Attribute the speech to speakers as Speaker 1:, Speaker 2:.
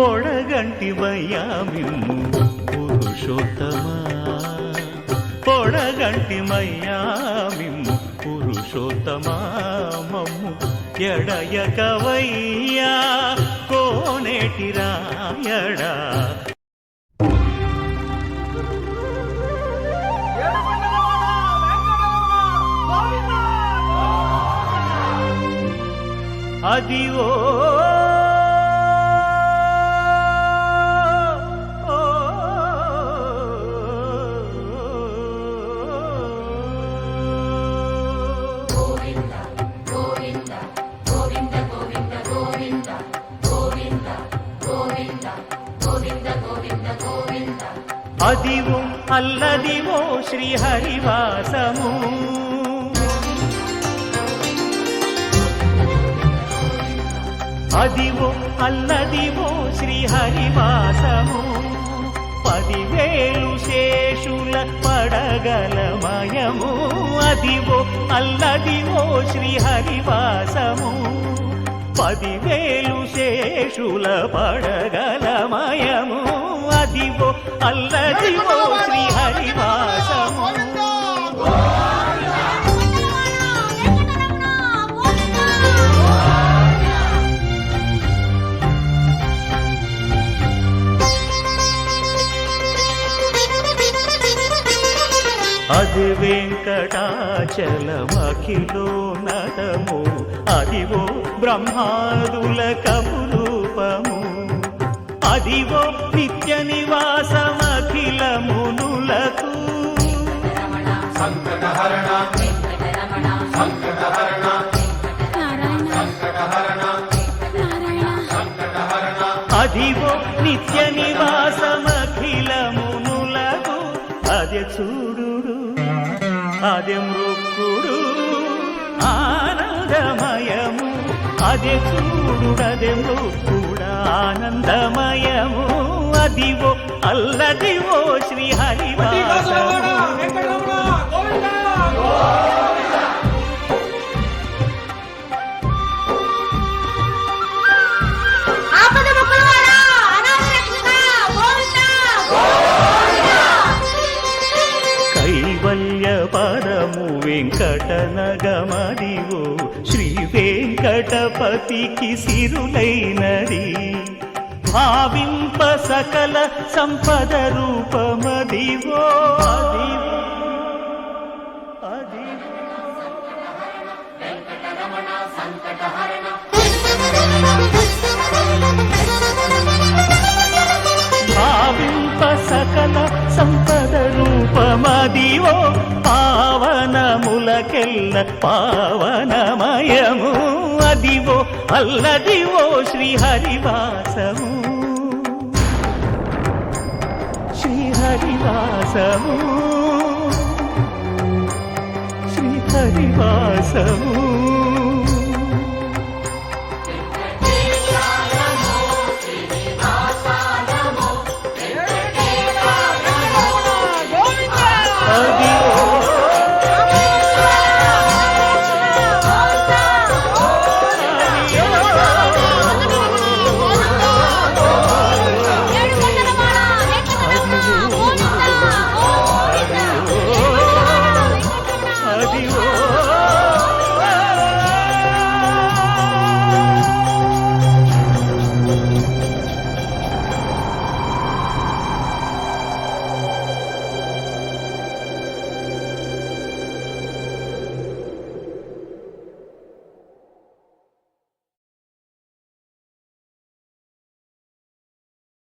Speaker 1: పొడగంటివయ్యా మిమ్ము పురుషోత్తమా, పొడగంటిమయ్యా మిమ్ము పురుషోత్తమా, మమ్ము ఎడయకవయ్యా కోనేటి రాయడా. అదివో అదివో అల్లదివో శ్రీహరివాసము, అదివో అల్లదివో శ్రీహరివాసము, 10,000 శేషుల పడగలమయము. అదివో అల్లదివో శ్రీహరివాసము, 10,000 శేషుల పడగలమయము. అదివో అల్లదివో శ్రీహరివాసము. అది వెంకటాచలమఖిలో నటము, అదివో బ్రహ్మాదుల కపురూపము, అదివో నిత్య నివాసమఖిల మునులకు. అదివో నిత్య నివాసమఖిల మునులకు. అదే చూడు అదే మృక్కుడు ఆనందమయము, అదే చూడు అదే మృక్కుడ ఆనందమయము. అదివో అల్లదివో శ్రీహరివాసము. కైవల్య పరము వెంకటనగమదివో శ్రీ వెంకటపతికి సిరులైనది. భావింప సకల సంపద రూపమదివో, అదివో భావింప సకల సంపద రూపమదివో. పావనములకెల్ల పావనమయము. అదివో అల్లదివో శ్రీహరివాసము, శ్రీహరివాసము, శ్రీహరివాసము.